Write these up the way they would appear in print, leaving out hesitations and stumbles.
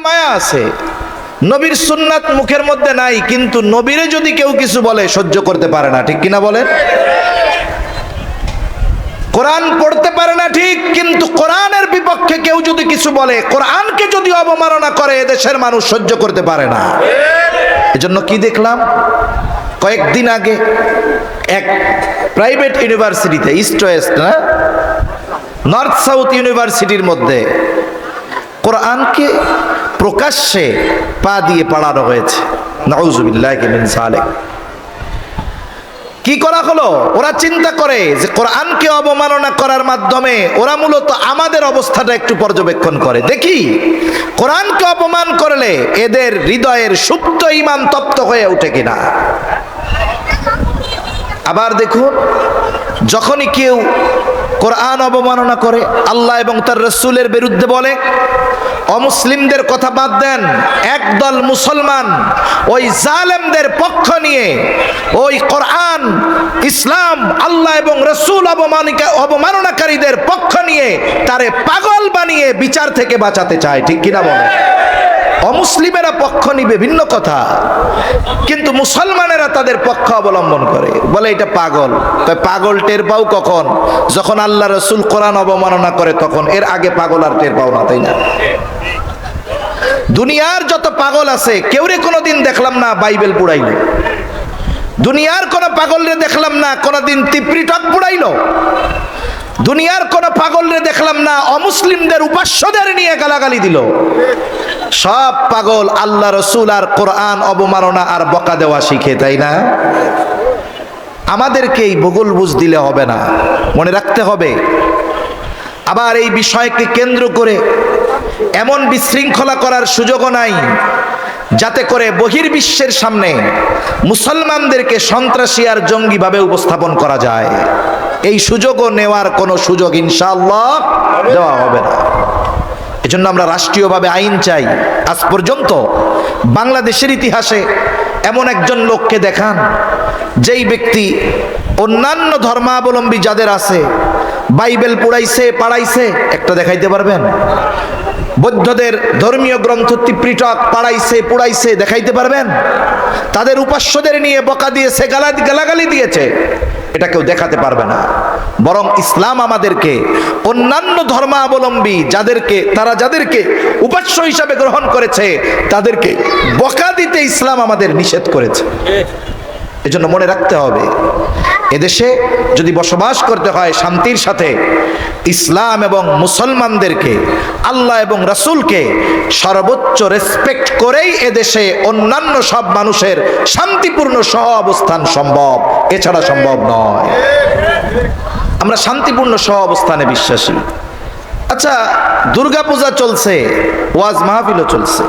মায়া আছে, নবীর সুন্নাত মুখের মধ্যে নাই, কিন্তু নবীরে যদি কেউ কিছু বলে সহ্য করতে পারে না, ঠিক কিনা বলেন? কোরআন পড়তে পারে না ঠিক, কিন্তু কোরআনের বিপক্ষে কেউ যদি কিছু বলে, কোরআনকে যদি অবমাননা করে, এদেশের মানুষ সহ্য করতে পারে না। এজন্য কি দেখলাম কয়েকদিন আগে এক প্রাইভেট ইউনিভার্সিটিতে, ইস্ট ওয়েস্ট না নর্থ সাউথ ইউনিভার্সিটির মধ্যে কোরআনকে প্রকাশ্যে পা দিয়ে পড়ানো হয়েছে। নাউযুবিল্লাহি মিন যালিক। কি করা হলো? ওরা চিন্তা করে যে কোরআনকে অবমাননা করার মাধ্যমে ওরা মূলত আমাদের অবস্থাটা একটু পর্যবেক্ষণ করে, দেখি কোরআনকে অপমান করলে এদের হৃদয়ের সুপ্ত ঈমান তপ্ত হয়ে ওঠে কিনা। আবার দেখুন, যখনই কেউ কোরআন অবমাননা করে, আল্লাহ এবং তার রাসূলের বিরুদ্ধে বলে, অমুসলিমদের কথা বাদ দেন, একদল মুসলমান ওই জালেমদের পক্ষ নিয়ে ওই কোরআন, ইসলাম, আল্লাহ এবং রাসূল অবমাননাকারীদের পক্ষ নিয়ে তারে পাগল বানিয়ে বিচার থেকে বাঁচাতে চায়, ঠিক কিনা বলে? অমুসলিমেরা পক্ষ নিবে ভিন্ন কথা, কিন্তু মুসলমানেরা তাদের পক্ষ অবলম্বন করে, বলে এটা পাগল। তাই পাগল টের পাও কখন? যখন আল্লাহ রাসূল কোরআন অবমাননা করে তখন। এর আগে পাগল আর টের পাও না, তাই না? দুনিয়ার যত পাগল আছে, কেউরে কোনোদিন দেখলাম না বাইবেল পুড়াইল, দুনিয়ার কোন পাগলরে দেখলাম না কোনোদিন তিপ্রিটক পুড়াইল, দুনিয়ার কোন পাগলরে দেখলাম না অমুসলিমদের উপাস্যদের নিয়ে গালাগালি দিল। সব পাগল আল্লাহ রাসূল আর কোরআন অবমাননা আর বকা দেওয়া শিখে, তাই না? আমাদেরকে এই ভূগোল বুঝ দিলে হবে না, মনে রাখতে হবে। আবার এই বিষয়কে কেন্দ্র করে এমন বিশৃঙ্খলা করার সুযোগও নাই যাতে করে বহির্বিশ্বের সামনে মুসলমানদেরকে সন্ত্রাসী আর জঙ্গিভাবে উপস্থাপন করা যায়। এই সুযোগও নেওয়ার কোনো সুযোগ ইনশাআল্লাহ দেওয়া হবে না। এজন্য আমরা রাষ্ট্রীয়ভাবে আইন চাই। আজ পর্যন্ত বাংলাদেশের ইতিহাসে এমন একজন লোককে দেখান যেই ব্যক্তি অন্যান্য ধর্মাবলম্বী যাদের আছে বাইবেল পুড়াইছে, পাড়াইছে, একটা দেখাইতে পারবেন? বৌদ্ধদের ধর্মীয় গ্রন্থ ত্রিপিটক পাড়াইছে, পুড়াইছে, দেখাইতে পারবেন? তাদের উপাস্যদের নিয়ে বকা দিয়েছে, গালাগালি দিয়েছে, এটা কেউ দেখাতে পারবে না। বরং ইসলাম আমাদেরকে অন্যান্য ধর্মাবলম্বী যাদেরকে উপাস্য হিসাবে গ্রহণ করেছে তাদেরকে বকা দিতে ইসলাম আমাদের নিষেধ করেছে। এজন্য মনে রাখতে হবে, এদেশে যদি বসবাস করতে হয় শান্তির সাথে, ইসলাম এবং মুসলমানদেরকে, আল্লাহ এবং রাসূলকে সর্বোচ্চ রেসপেক্ট করেই এদেশে অন্যান্য সব মানুষের শান্তিপূর্ণ সহ অবস্থান সম্ভব, এছাড়া সম্ভব নয়। আমরা শান্তিপূর্ণ সহ অবস্থানে বিশ্বাসী। আচ্ছা, দুর্গাপূজা চলছে, ওয়াজ মাহফিলও চলছে,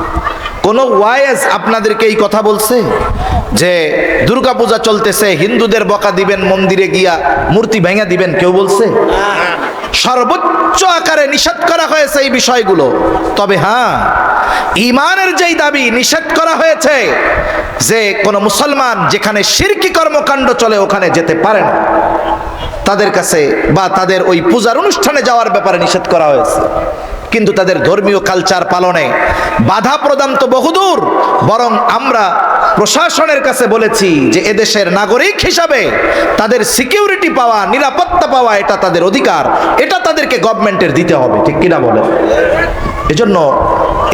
কোন ওয়াইজ আপনাদেরকে এই কথা বলছে যে দুর্গাপূজা চলতেছে, হিন্দুদের বকা দিবেন, মন্দিরে গিয়া মূর্তি ভেঙে দিবেন? কেউ বলছে? সর্বোচ্চ আকারে নিষেধ করা হয়েছে এই বিষয়গুলো। তবে হ্যাঁ, ঈমানের যেই দাবি নিষেধ করা হয়েছে যে কোন মুসলমান যেখানে শিরকি কর্মকাণ্ড চলে ওখানে যেতে পারে না, তাদের কাছে বা তাদের ওই পূজার অনুষ্ঠানে যাওয়ার ব্যাপারে নিষেধ করা হয়েছে। কিন্তু তাদের ধর্মীয় কালচার পালনে বাধা প্রদান তো বহুদূর। বরং আমরা প্রশাসনের কাছে বলেছি যে এদেশের নাগরিক হিসাবে তাদের সিকিউরিটি পাওয়া, নিরাপত্তা পাওয়া, এটা তাদের অধিকার, এটা তাদেরকে গভর্নমেন্টের দিতে হবে, ঠিক কিনা বলে? এজন্য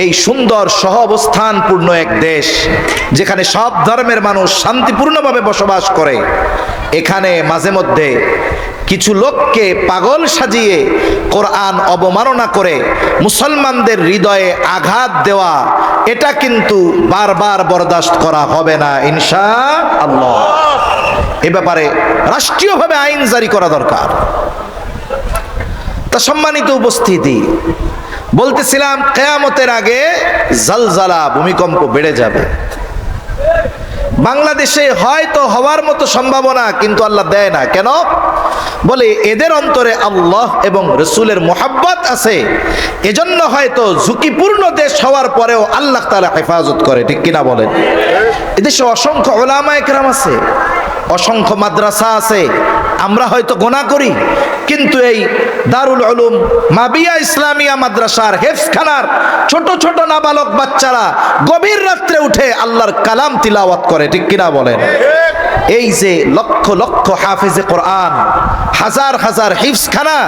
এই সুন্দর সহ অবস্থানপূর্ণ এক দেশ যেখানে সব ধর্মের মানুষ শান্তিপূর্ণভাবে বসবাস করে, এখানে মাঝে মধ্যে কিছু লোককে পাগল সাজিয়ে কোরআন অবমাননা করে মুসলমানদের হৃদয়ে আঘাত দেওয়া, এটা কিন্তু বারবার বরদাস্ত করা হবে না ইনশাআল্লাহ। এ ব্যাপারে রাষ্ট্রীয়ভাবে আইন জারি করা দরকার। তা সম্মানিত উপস্থিতি, বলতেছিলাম কিয়ামতের আগে জালজালা, ভূমিকম্প বেড়ে যাবে। বাংলাদেশে হয়তো হওয়ার মতো সম্ভাবনা, কিন্তু আল্লাহ দেয় না কেন? বলে এদের অন্তরে আল্লাহ এবং রাসূলের মুহাব্বত আছে, এজন্য হয়তো ঝুঁকিপূর্ণ দেশ হওয়ার পরেও আল্লাহ তাআলা হেফাজত করে, ঠিক কিনা বলেন? এদেশে অসংখ্য উলামায়ে কেরাম আছে, অসংখ্য মাদ্রাসা আছে, আমরা হয়তো গোনা করি, কিন্তু এই দারুল উলুম মাবিয়া ইসলামিয়া মাদ্রাসার হেফজখানার ছোট ছোট নাবালক বাচ্চারা গভীর রাত্রে উঠে আল্লাহর কালাম তিলাওয়াত করে, ঠিক কিনা বলেন? এই যে লক্ষ লক্ষ হাফেজে কোরআন, হাজার হাজার হিফজখানা,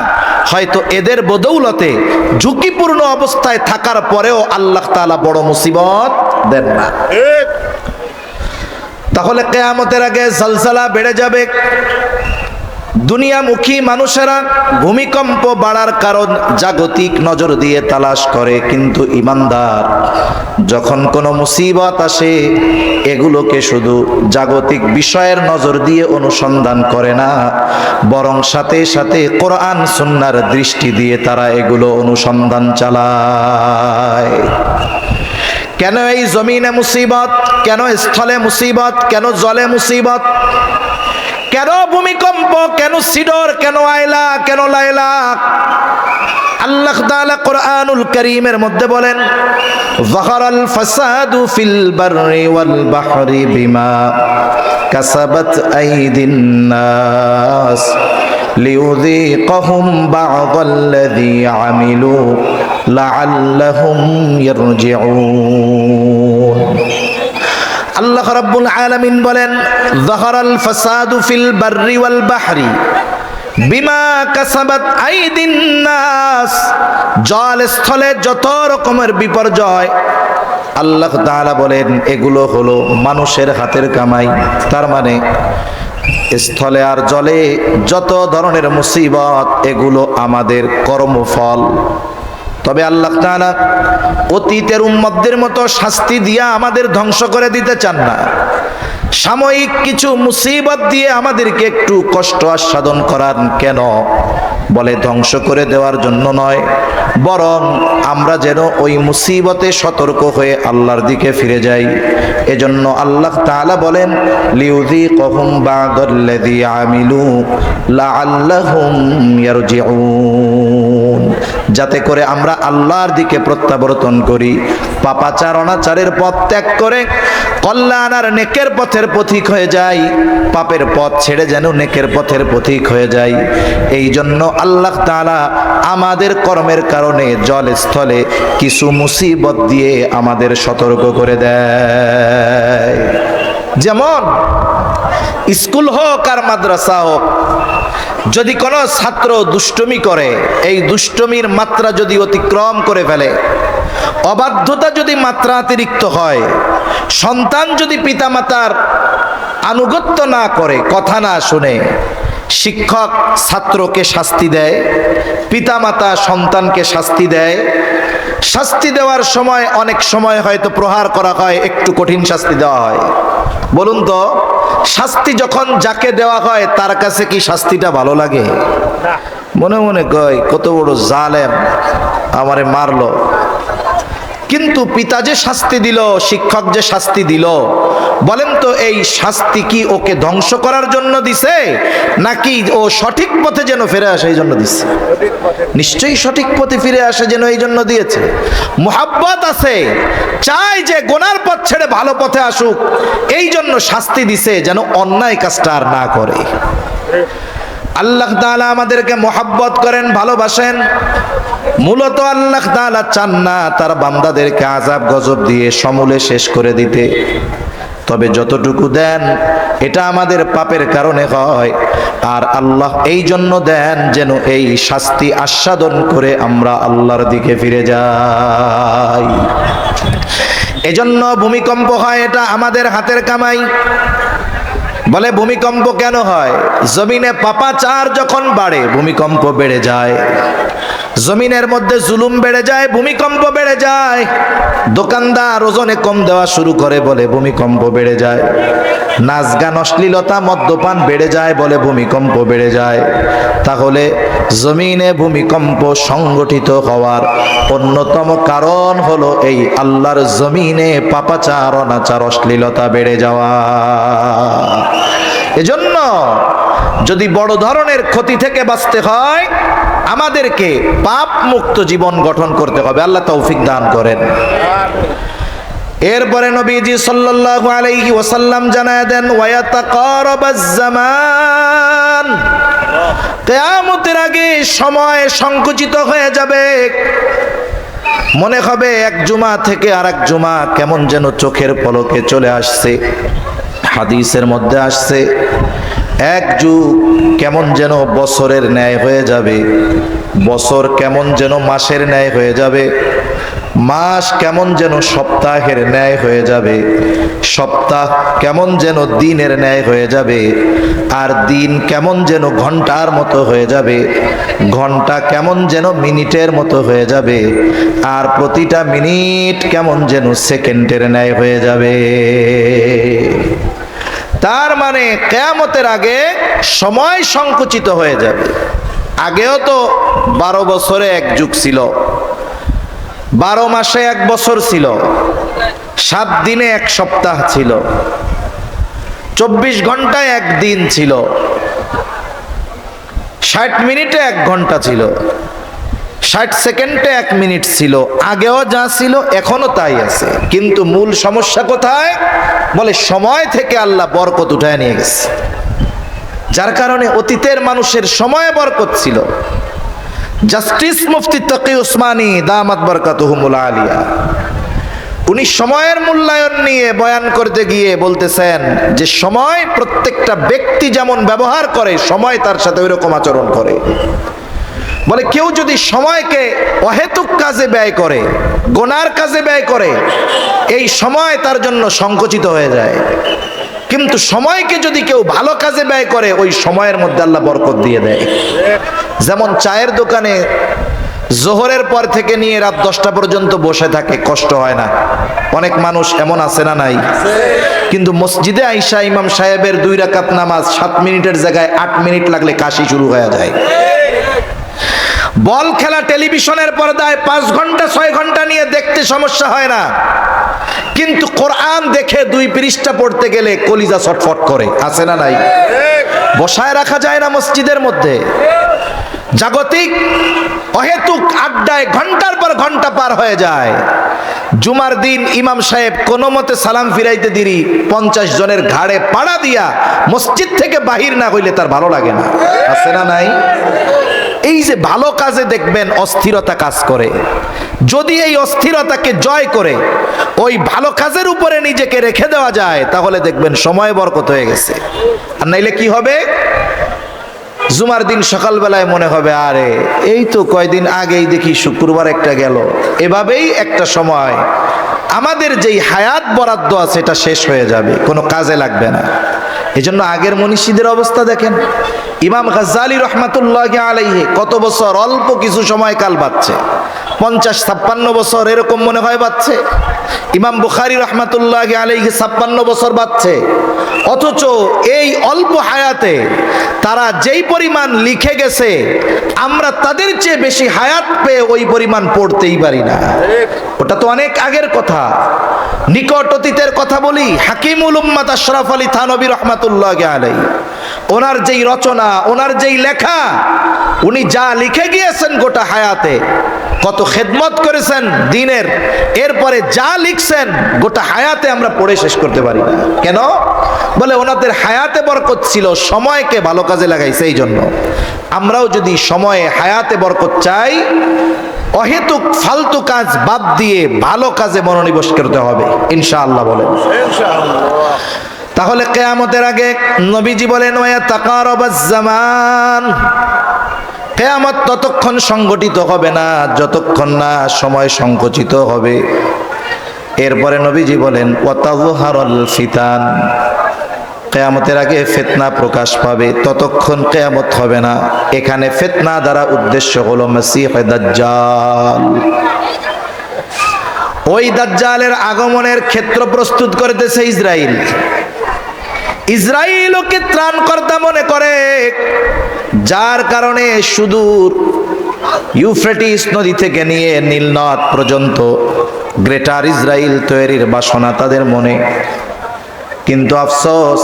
হয়তো এদের বদৌলতে ঝুঁকিপূর্ণ অবস্থায় থাকার পরেও আল্লাহ তাআলা বড় মুসিবত দেন না। তাহলে কিয়ামতের আগে জলজলা বেড়ে যাবে। দুনিয়ামুখী মানুষেরা ভূমিকম্প বাড়ার কারণ জাগতিক নজর দিয়ে তালাশ করে, কিন্তু ঈমানদার যখন কোনো মুসিবত আসে এগুলোকে শুধু জাগতিক বিষয়ের নজর দিয়ে অনুসন্ধান করে না, বরং সাথে সাথে কোরআন সুন্নাহর দৃষ্টি দিয়ে তারা এগুলো অনুসন্ধান চালায়। কেন এই জমিনে মুসিবত, কেন স্থলে মুসিবত, কেন জলে মুসিবত, কেন ভূমিকম্প, কেন সিডর, কেন আয়লা, কেন লায়লা? আল্লাহ তাআলা কোরআনুল কারীমের মধ্যে বলেন, যাহারাল ফাসাদু ফিল বাররি ওয়াল বাহরি বিমা কাসাবাত আইদিন নাস লিউযীকাহুম বা'দাল্লাযী আমিলু লাআল্লাহুম ইয়ারজিউন। আল্লাহ রাব্বুল আলামিন বলেন, যাহারাল ফাসাদু ফিল বাররি ওয়াল বাহরি বিমা কাসাবাত আইদিন নাস। জল স্থলে যত রকমের বিপর্যয় আল্লাহ তাআলা বলেন এগুলো হলো মানুষের হাতের কামাই। তার মানে স্থলে আর জলে যত ধরনের মুসিবত এগুলো আমাদের কর্মফল। তবে আল্লাহ তাআলা অতীতের উম্মতদের মতো শাস্তি দিয়া আমাদের ধ্বংস করে দিতে চান না। সাময়িক কিছু মুসিবত দিয়ে আমাদেরকে একটু কষ্ট আস্বাদন করান। কেন? বলে ধ্বংস করে দেওয়ার জন্য নয়, বরং আমরা যেন ওই মুসিবতে সতর্ক হয়ে আল্লাহর দিকে ফিরে যাই। এজন্য আল্লাহ তাআলা বলেন, লিউযীকাহুম বা'দাল্লাযী আমিলু লাআল্লাহুম ইয়ারজিউন, যাতে করে আমরা আল্লাহর দিকে প্রত্যাবর্তন করি, পাপাচার অনাচারের পথ ত্যাগ করে কল্যাণ আর নেকের পথের পথিক হয়ে যাই, পাপের পথ ছেড়ে যেন নেকের পথের পথিক হয়ে যাই। এই জন্য আল্লাহ তাআলা আমাদের কর্মের কারণে জল স্থলে কিছু মুসিবত দিয়ে আমাদের সতর্ক করে দেয়। যেমন স্কুল হোক আর মাদ্রাসা হোক, যদি কোনো ছাত্র দুষ্টুমি করে, এই দুষ্টুমির মাত্রা যদি অতিক্রম করে ফেলে, অবাধ্যতা যদি মাত্রা অতিরিক্ত হয়, সন্তান যদি পিতামাতার আনুগত্য না করে, কথা না শুনে, শিক্ষক ছাত্রকে শাস্তি দেয়, পিতামাতা সন্তানকে শাস্তি দেয়। শাস্তি দেওয়ার সময় অনেক সময় হয়তো প্রহার করা হয়, একটু কঠিন শাস্তি দেওয়া হয়। বলুন তো, শাস্তি যখন যাকে দেওয়া হয় তার কাছে কি শাস্তিটা ভালো লাগে? মনে মনে কয় কত বড় জালেম, আমারে মারলো। কিন্তু পিতা যে শাস্তি দিল, শিক্ষক যে শাস্তি দিল, বলেন তো এই শাস্তি কি ওকে ধ্বংস করার জন্য দিছে, নাকি ও সঠিক পথে যেন ফিরে আসে এই জন্য দিছে? নিশ্চয়ই সঠিক পথে ফিরে আসে যেন এই জন্য দিয়েছে। মুহাব্বত আছে, চাই যে গোনার পথ ছেড়ে ভালো পথে আসুক, এই জন্য শাস্তি দিছে যেন অন্যায় কাজটা আর না করে। আল্লাহ তাআলা আমাদেরকে মুহাব্বত করেন, ভালোবাসেন। মূলত আল্লাহ তাআলা চান না তার বান্দাদেরকে আযাব গজব দিয়ে সমূলে শেষ করে দিতে। তবে যতটুকু দেন এটা আমাদের পাপের কারণে হয়, আর আল্লাহ এই জন্য দেন যেন এই শাস্তি আস্বাদন করে আমরা আল্লাহর দিকে ফিরে যাই। এজন্য ভূমিকম্প হয়, এটা আমাদের হাতের কামাই। বলে ভূমিকম্প কেন হয়? জমিনে পাপাচার যখন বাড়ে ভূমিকম্প বেড়ে যায়, জমিনের মধ্যে জুলুম বেড়ে যায়, ভূমিকম্প বেড়ে যায়। দোকানদার ওজনে কম দেওয়া শুরু করে বলে ভূমিকম্প বেড়ে যায়। নাচ গান অশ্লীলতা মদ্যপান বেড়ে যায় বলে ভূমিকম্প বেড়ে যায়। তাহলে জমিনে ভূমিকম্প সংগঠিত হওয়ার অন্যতম কারণ হলো এই আল্লাহর জমিনে পাপাচার অনাচার অশ্লীলতা বেড়ে যাওয়া। এজন্য যদি বড় ধরনের ক্ষতি থেকে বাঁচতে হয় আমাদেরকে পাপ মুক্ত জীবন গঠন করতে হবে। আল্লাহ তৌফিক দান করেন। এরপরে নবীজি সাল্লাল্লাহু আলাইহি ওয়াসাল্লাম জানায় দেন ওয়ায়াতাকারাবাজ জামান, কিয়ামতের আগে সময় সংকুচিত হয়ে যাবে। মনে হবে এক জুমা থেকে আরেক জুমা কেমন যেন চোখের পলকে চলে আসছে। হাদিসের মধ্যে আসছে এক যুগ কেমন যেন বছরের ন্যায় হয়ে যাবে, বছর কেমন যেন মাসের ন্যায় হয়ে যাবে, মাস কেমন যেন সপ্তাহের ন্যায় হয়ে যাবে, সপ্তাহ কেমন যেন দিনের ন্যায় হয়ে যাবে, আর দিন কেমন যেন ঘন্টার মতো হয়ে যাবে, ঘন্টা কেমন যেন মিনিটের মতো হয়ে যাবে, আর প্রতিটা মিনিট কেমন যেন সেকেন্ডের ন্যায় হয়ে যাবে। তার মানে কিয়ামতের আগে সময় সংকুচিত হয়ে যাবে। আগেও তো 12 বছরে এক যুগ ছিল, 12 মাসে এক বছর ছিল, 7 দিনে এক সপ্তাহ ছিল, 24 ঘন্টায় এক দিন ছিল, 60 মিনিটে 1 ঘন্টা ছিল, 60 সেকেন্ডে 1 মিনিট ছিল। আগেও যা ছিল এখনো তাই আছে, কিন্তু মূল সমস্যা কোথায়? বলে সময় থেকে আল্লাহ বরকত উঠায় নিয়ে গেছে। যার কারণে অতীতের মানুষের সময়ে বরকত ছিল। জাস্টিস মুফতি তকি উসমানী দামাত বরকাতুহুমুল আলিয়া, উনি সময়ের মূল্যায়ন নিয়ে বয়ান করতে গিয়ে বলতেছেন যে সময় প্রত্যেকটা ব্যক্তি যেমন ব্যবহার করে, সময় তার সাথে ওই রকম আচরণ করে। বলে কেউ যদি সময়কে অহেতুক কাজে ব্যয় করে, গুনার কাজে ব্যয় করে, এই সময় তার জন্য সংকুচিত হয়ে যায়। কিন্তু সময়কে যদি কেউ ভালো কাজে ব্যয় করে, ওই সময়ের মধ্যে আল্লাহ বরকত দিয়ে দেয়। যেমন চায়ের দোকানে জোহরের পর থেকে নিয়ে রাত 10টা পর্যন্ত বসে থাকে, কষ্ট হয় না? অনেক মানুষ এমন আছে না নাই? কিন্তু মসজিদে আইসা ইমাম সাহেবের 2 রাকাত নামাজ 7 মিনিটের জায়গায় 8 মিনিট লাগলে কাশি শুরু হয়ে যায়। বল খেলা টেলিভিশনের পর্দায় 5 ঘন্টা 6 ঘন্টা নিয়ে দেখতে সমস্যা হয় না, কিন্তু কোরআন দেখে 2 পৃষ্ঠা পড়তে গেলে কলিজা ছটফট করে, আছে না নাই? বসায় রাখা যায় না মসজিদের মধ্যে। জাগতিক অহেতুক আড্ডায় ঘন্টার পর ঘন্টা পার হয়ে যায়। জুমার দিন ইমাম সাহেব কোনো মতে সালাম ফিরাইতে দেরি 50 জনের ঘাড়ে পাড়া দিয়া মসজিদ থেকে বাহির না হইলে তার ভালো লাগে না, আছে না নাই? এই যে ভালো কাজে দেখবেন অস্থিরতা কাজ করে, যদি এই অস্থিরতাকে জয় করে ওই ভালো কাজের উপরে নিজেকে রেখে দেওয়া যায়, তাহলে দেখবেন সময় বরকত হয়ে গেছে। আর নাইলে কি হবে? জুমার দিন সকালবেলায় মনে হবে আরে এই তো কয়দিন আগেই দেখি শুক্রবার একটা গেল। এভাবেই একটা সময় আমাদের যেই হায়াত বরাদ্দ আছে এটা শেষ হয়ে যাবে, কোনো কাজে লাগবে না। এজন্য আগের মনীষীদের অবস্থা দেখেন। ইমাম গাজ্জালী রহমাতুল্লাহি আলাইহি কত বছর, অল্প কিছু সময়কাল বাঁচছে, 50-56 বছর এরকম মনে হয় বাঁচছে। ইমাম বুখারী রহমাতুল্লাহি আলাইহি 56 বছর বাঁচছে। অথচ এই অল্প হায়াতে তারা যেই পরিমাণ লিখে গেছে, আমরা তাদের চেয়ে বেশি হায়াত পেয়ে ওই পরিমাণ পড়তেই পারি না। ওটা তো অনেক আগের কথা। নিকট অতীতের কথা বলি, হাকিমুল উম্মাত আশরাফ আলী থানভী রহমাতুল্লাহি আলাইহি, ওনার যেই রচনা, ওনার যেই লেখা, উনি যা লিখে গিয়েছেন গোটা হায়াতে, কত খেদমত করেছেন দিনের, এরপরে যা লিখছেন গোটা হায়াতে আমরা পড়ে শেষ করতে পারি না। কেন? বলে ওনাদের হায়াতে বরকত ছিল, সময়কে ভালো কাজে লাগাইছে। এই জন্য আমরাও যদি সময়ে হায়াতে বরকত চাই, অহেতুক ফালতু কাজ বাদ দিয়ে ভালো কাজে মনোনিবেশ করতে হবে ইনশাআল্লাহ। বলেন ইনশাআল্লাহ। তাহলে কিয়ামতের আগে নবীজি বলেন ওয়া তাকারাবাজ জামান, কিয়ামত ততক্ষণ সংগঠিত হবে না যতক্ষণ না সময় সংকুচিত হবে। এরপরে নবীজি বলেন ওয়া তাযহারুল ফিতান, কিয়ামতের আগে ফিতনা প্রকাশ পাবে, ততক্ষণ কিয়ামত হবে না। এখানে ফিতনা দ্বারা উদ্দেশ্য হলো মাসীহ দাজ্জাল। ওই দাজ্জালের আগমনের ক্ষেত্র প্রস্তুত করতেছে ইসরাইল। ইসরাইল ওকে ত্রাণকর্তা মনে করে, যার কারণে সুদূর ইউফ্রেটিস নদী থেকে নিয়ে নীলনদ পর্যন্ত গ্রেটার ইসরাইল তৈরির বাসনা তাদের মনে। কিন্তু আফসোস,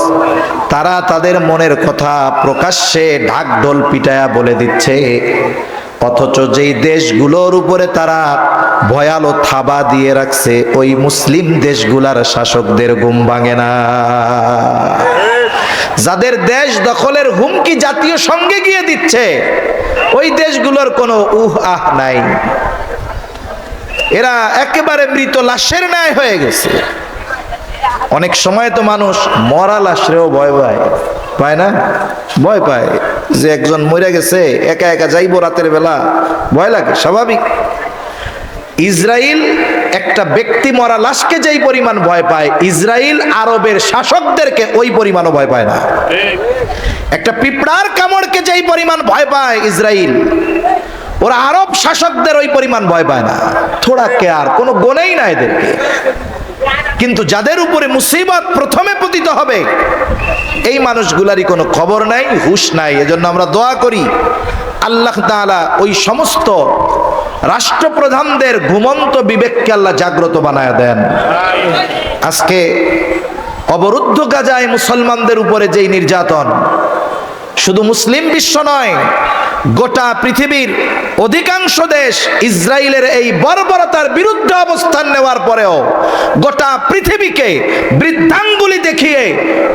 তারা তাদের মনের কথা প্রকাশ্যে ঢাকঢোল পিটায়া বলে দিচ্ছে, অথচ যেই দেশগুলোর উপরে তারা ভয়ালো থাবা দিয়ে রাখছে ওই মুসলিম দেশগুলার শাসকদের ঘুম ভাঙে না। যাদের দেশ দখলের হুমকি জাতীয় সঙ্গে গিয়ে দিচ্ছে ওই দেশগুলোর কোনো আহ নাই, এরা একেবারে মৃত লাশের ন্যায় হয়ে গেছে। অনেক সময় তো মানুষ মরা লাশেও ভয় পায় না, ভয় পায় যে একজন মরে গেছে, একা একা যাইবো রাতের বেলা, ভয় লাগে, স্বাভাবিক। ইসরায়েল একটা ব্যক্তি মরা লাশকে যেই পরিমাণ ভয় পায়, ইসরায়েল আরবের শাসকদেরকে ওই পরিমাণও ভয় পায় না। একটা পিঁপড়ার কামড়কে যেই পরিমাণ ভয় পায় ইসরায়েল, ওরা আরব শাসকদের ওই পরিমাণ ভয় পায় না। থোড়া কেয়ার, কোনো গুণেই না এদেরকে। কিন্তু যাদের উপরে মুসিবত প্রথমে পতিত হবে এই মানুষগুলারই কোনো খবর নাই, হুঁশ নাই। এজন্য আমরা দোয়া করি আল্লাহ তাআলা ওই সমস্ত রাষ্ট্রপ্রধানদের ঘুমন্ত বিবেককে আল্লাহ জাগ্রত বানায় দেন। আজকে অবরুদ্ধ গাজায় মুসলমানদের উপরে যেই নির্যাতন, শুধু মুসলিম বিশ্ব নয়, গোটা পৃথিবীর অধিকাংশ দেশ ইসরায়েলের এই বর্বরতার বিরুদ্ধে অবস্থান নেওয়ার পরেও গোটা পৃথিবীকে বৃদ্ধাঙ্গুলি দেখিয়ে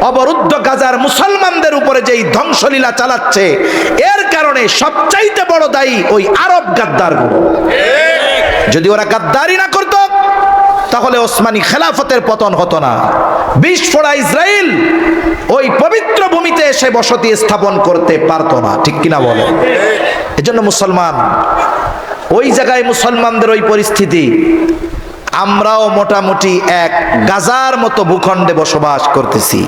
অবরুদ্ধ গাজার মুসলমানদের উপরে যেই ধ্বংসলীলা চালাচ্ছে, এর কারণে সবচাইতে বড় দায়ী ওই আরব গাদ্দারগুলো। যদি ওরা গাদ্দারি না করত তাহলে ওসমানী খেলাফতের পতন হতো না। বিস্ফোরা ইসরায়েল ওই পবিত্র ভূমিতে এসে বসতি স্থাপন করতে পারতো না, ঠিক কিনা বলে? এজন্য মুসলমান, ওই জায়গায় মুসলমানদের ওই পরিস্থিতি, আমরাও মোটামুটি এক গাজার মতো ভূখণ্ডে বসবাস করতেছি।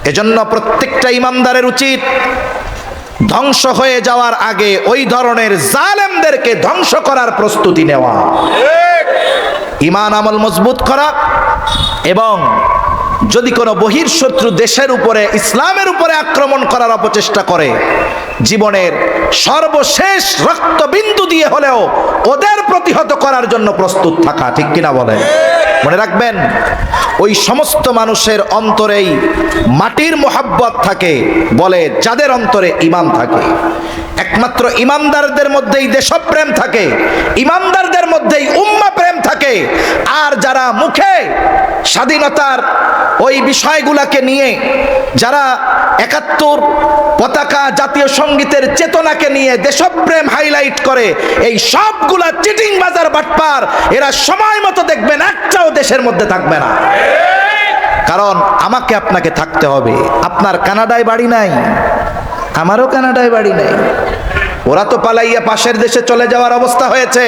এজন্য প্রত্যেকটা ইমানদারের উচিত ধ্বংস হয়ে যাওয়ার আগে ওই ধরনের জালেমদেরকে ধ্বংস করার প্রস্তুতি নেওয়া, ঈমান আমল মজবুত করা, এবং যদি কোনো বহির্শত্রু দেশের উপরে, ইসলামের উপরে আক্রমণ করার অপচেষ্টা করে, জীবনের সর্বশেষ রক্তবিন্দু দিয়ে হলেও ওদের প্রতিহত করার জন্য প্রস্তুত থাকা, ঠিক কিনা বলেন? মনে রাখবেন, ওই সমস্ত মানুষের অন্তরেই মাটির মোহাব্বত থাকে, বলে যাদের অন্তরে ঈমান থাকে। একমাত্র ঈমানদারদের মধ্যেই দেশপ্রেম থাকে, ঈমানদারদের মধ্যেই উম্মাহ প্রেম থাকে। আর যারা মুখে স্বাধীনতার ওই বিষয়গুলোকে নিয়ে, যারা ৭১ পতাকা, জাতীয় সঙ্গীতের চেতনাকে নিয়ে দেশপ্রেম হাইলাইট করে, এই সবগুলা চিটিং বাজার বাটপার, এরা সময় মতো দেখবেন একটাও দেশের মধ্যে থাকবে না। কারণ আমাকে আপনাকে থাকতে হবে। আপনার কানাডায় বাড়ি নাই, আমারও কানাডায় বাড়ি নাই। ওরা তো পালাইয়া পাশের দেশে চলে যাওয়ার অবস্থা হয়েছে,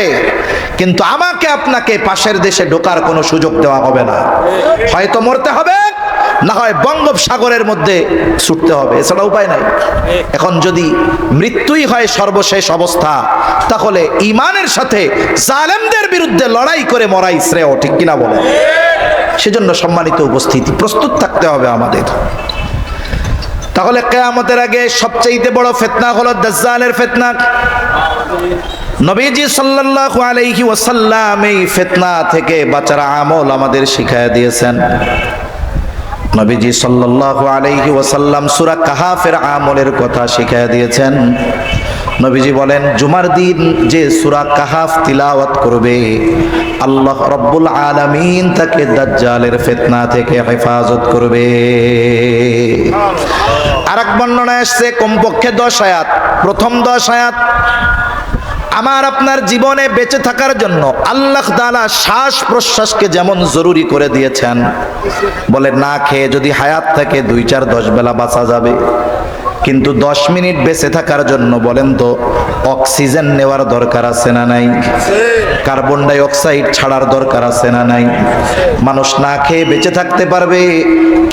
কিন্তু আমাকে আপনাকে পাশের দেশে ঢোকার কোনো সুযোগ দেওয়া হবে না। হয়তো মরতে হবে, না হয় বঙ্গোপসাগরের মধ্যে ছুটতে হবে, এছাড়া উপায় নাই। এখন যদি মৃত্যুই হয় সর্বশেষ অবস্থা, তাহলে ঈমানের সাথে জালেমদের বিরুদ্ধে লড়াই করে মরাই শ্রেয়, ঠিক কিনা বলে? সেজন্য সম্মানিত উপস্থিতি, প্রস্তুত থাকতে হবে আমাদের। তাহলে কিয়ামতের আগে সবচেয়ে বড় ফিতনা হলো দাজ্জালের ফিতনা। নবীজি সাল্লাল্লাহু আলাইহি ওয়াসাল্লাম এই ফিতনা থেকে বাঁচার আমল আমাদের শিখায়া দিয়েছেন। নবীজি সাল্লাল্লাহু আলাইহি ওয়াসাল্লাম সূরা কাহাফের আমলের কথা শিখায়া দিয়েছেন। নবীজি বলেন, জুমার দিন যে সূরা কাহাফ তিলাওয়াত করবে, আল্লাহ রাব্বুল আলামিন তাকে দাজ্জালের ফিতনা থেকে হেফাজত করবে। আরেক বর্ণনায় আসছে কমপক্ষে 10 আয়াত। প্রথম 10 আয়াত আমার আপনার জীবনে বেঁচে থাকার জন্য আল্লাহ তাআলা শ্বাস প্রশ্বাসকে যেমন জরুরি করে দিয়েছেন, বলে না খেয়ে যদি হায়াত থাকে 2-4-10 বেলা বাঁচা যাবে, কিন্তু 10 মিনিট বেঁচে থাকার জন্য বলেন তো অক্সিজেন নেওয়ার দরকার আছে না নাই? কার্বন ডাই অক্সাইড ছাড়ার দরকার আছে না নাই? মানুষ না খেয়ে বেঁচে থাকতে পারবে,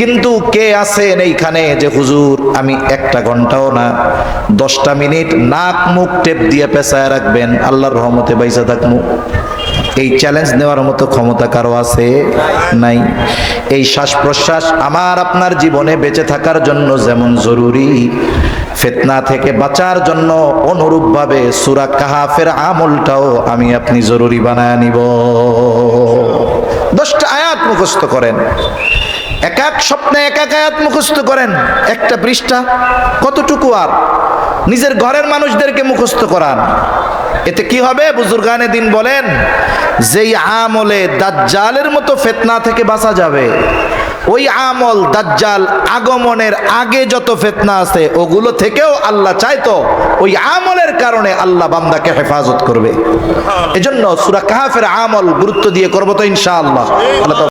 কিন্তু কে আছেন এইখানে যে হুজুর আমি 1 ঘন্টাও না 10টা মিনিট নাক মুখ টেপ দিয়ে পেঁচায় রাখবেন, আল্লাহর রহমতে বাইসা থাকবো? এই চ্যালেঞ্জ নেওয়ার মতো ক্ষমতা কারো আছে? নাই। এই শ্বাস প্রশ্বাস আমার আপনার জীবনে বেঁচে থাকার জন্য যেমন জরুরি, ফিতনা থেকে বাঁচার জন্য অনুরূপভাবে সূরা কাহাফের আমলটাও আমি আপনি জরুরি বানায় নিব। 10টা আয়াত মুখস্থ করেন, এক স্বপ্নে এক আয়াত মুখস্থ করেন, একটা পৃষ্ঠা কতটুকু আর নিজের ঘরের মানুষদেরকে মুখস্থ করান। এতে কি হবে? বুজুর্গানে দিন বলেন, যেই আমলে দাজ্জালের মতো ফিতনা থেকে বাঁচা যাবে, ওই আমল দাজ্জাল আগমনের আগে যত ফিতনা আছে ওগুলো থেকেও আল্লাহ চাইতো ওই আমলের কারণে আল্লাহ বান্দাকে হেফাজত করবে। এজন্য সূরা কাহফের আমল গুরুত্ব দিয়ে করবো তো ইনশাআল্লাহ। আল্লাহ